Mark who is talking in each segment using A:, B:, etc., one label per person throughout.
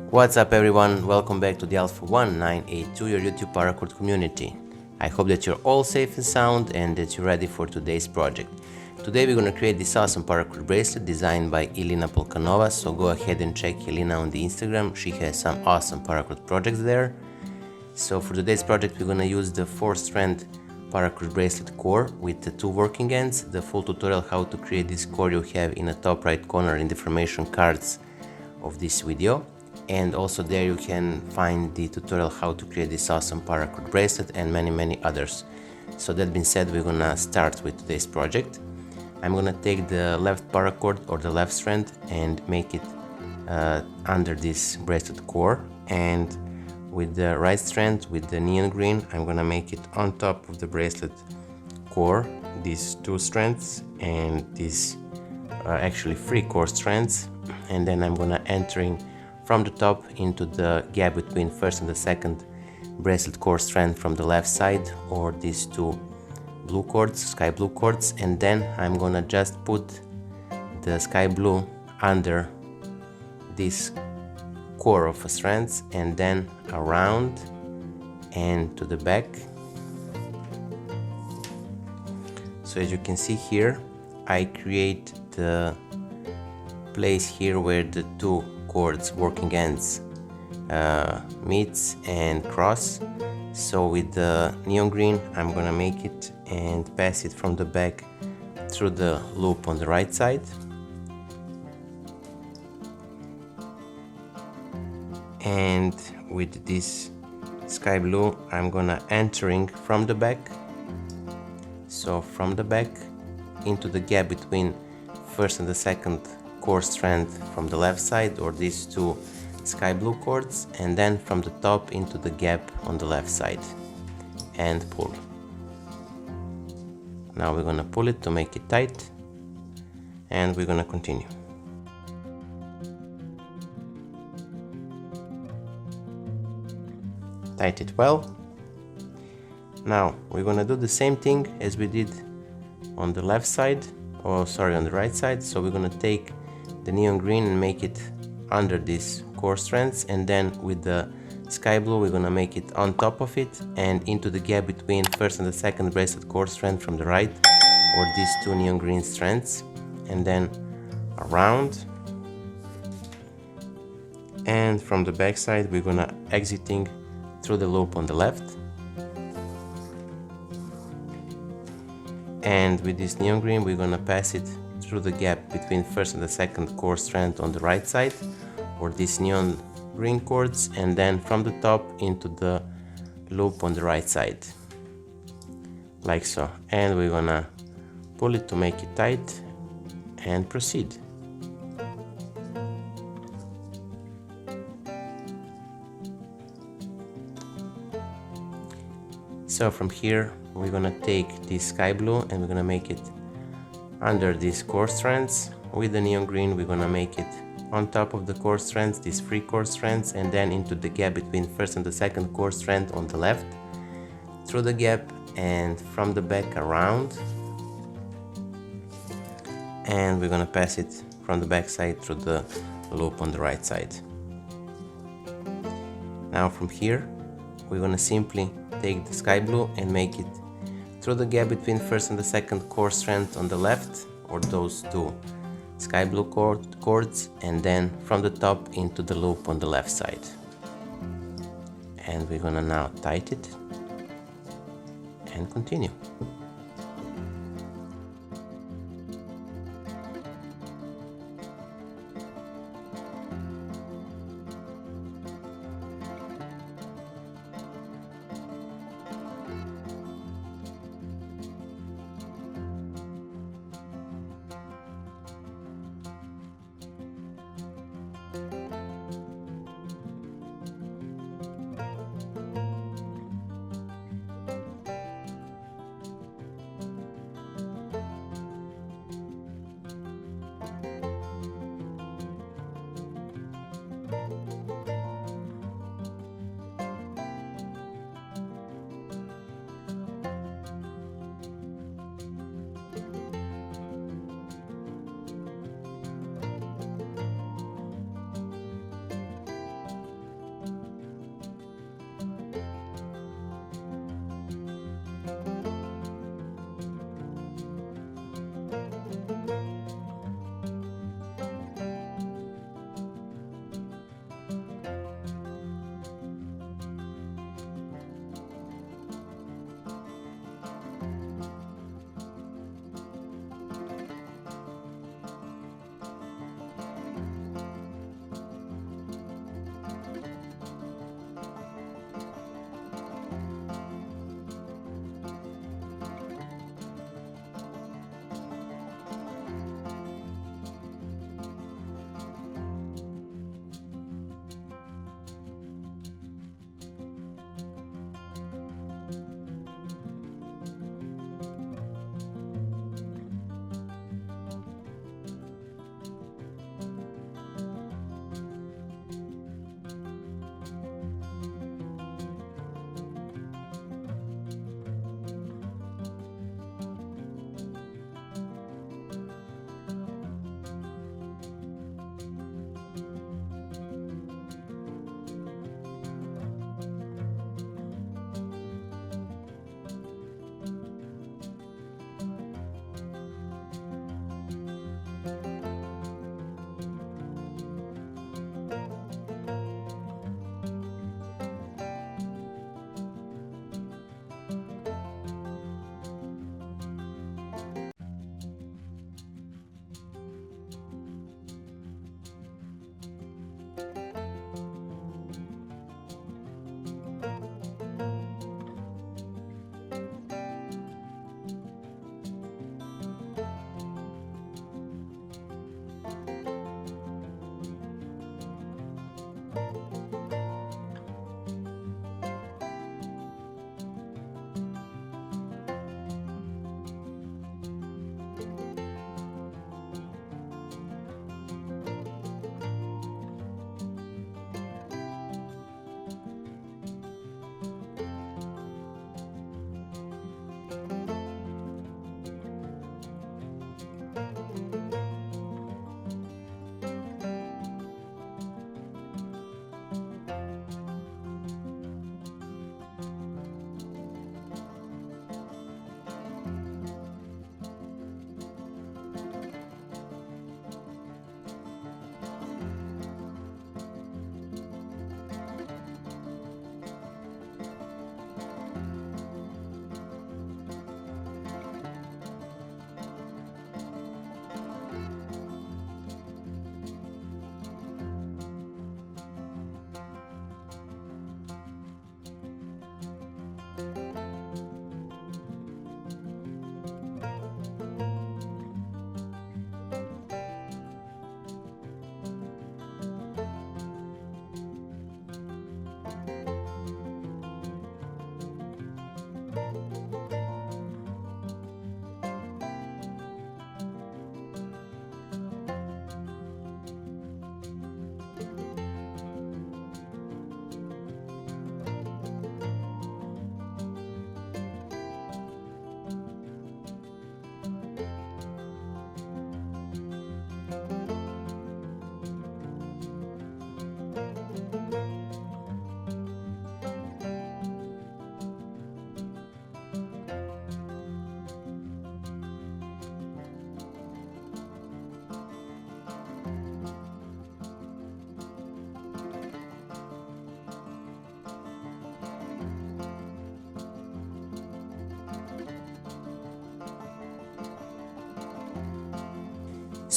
A: What's up everyone, welcome back to the Alpha One982, your YouTube paracord community. I hope that you're all safe and sound and that you're ready for today's project. Today we're going to create this awesome paracord bracelet designed by Elena Polkanova, so go ahead and check Elena on the Instagram, she has some awesome paracord projects there. So for today's project we're going to use the 4-strand paracord bracelet core with the 2 working ends. The full tutorial how to create this core you have in the top right corner in the information cards of this video. And also there you can find the tutorial how to create this awesome paracord bracelet and many others. So that being said, we're gonna start with today's project. I'm gonna take the left paracord or the left strand and make it under this bracelet core, and with the right strand with the neon green I'm gonna make it on top of the bracelet core, these 2 strands and these actually 3 core strands, and then I'm gonna entering from the top into the gap between first and the second bracelet core strand from the left side, or these 2 blue cords, sky blue cords, and then I'm gonna just put the sky blue under this core of strands and then around and to the back. So as you can see here, I create the place here where the 2 cords working ends meets and cross. So with the neon green I'm gonna make it and pass it from the back through the loop on the right side, and with this sky blue I'm gonna entering from the back, so from the back into the gap between first and the second core strand from the left side, or these 2 sky blue cords, and then from the top into the gap on the left side and pull. Now we're gonna pull it to make it tight, and we're gonna continue. Tight it well. Now we're gonna do the same thing as we did on the left side, or sorry, on the right side. So we're gonna take the neon green and make it under these core strands, and then with the sky blue we're gonna make it on top of it and into the gap between first and the second bracelet core strand from the right, or these 2 neon green strands, and then around, and from the back side we're gonna exiting through the loop on the left, and with this neon green we're gonna pass it through the gap between first and the second core strand on the right side, or these neon green cords, and then from the top into the loop on the right side, like so. And we're gonna pull it to make it tight and proceed. So from here we're gonna take this sky blue and we're gonna make it under these core strands. With the neon green we're gonna make it on top of the core strands, these 3 core strands, and then into the gap between first and the second core strand on the left, through the gap and from the back around, and we're gonna pass it from the back side through the loop on the right side. Now from here we're gonna simply take the sky blue and make it through the gap between first and the second core strand on the left, or those 2 sky blue cords, and then from the top into the loop on the left side. And we're gonna now tighten it and continue.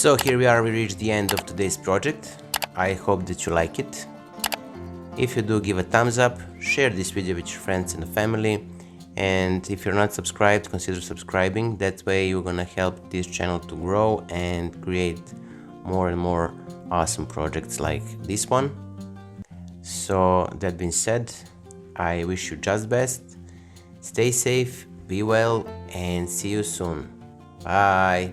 A: So here we are, we reached the end of today's project. I hope that you like it. If you do, give a thumbs up, share this video with your friends and family, and if you're not subscribed, consider subscribing. That way you're gonna help this channel to grow and create more and more awesome projects like this one. So that being said, I wish you just best. Stay safe, be well, and see you soon. Bye.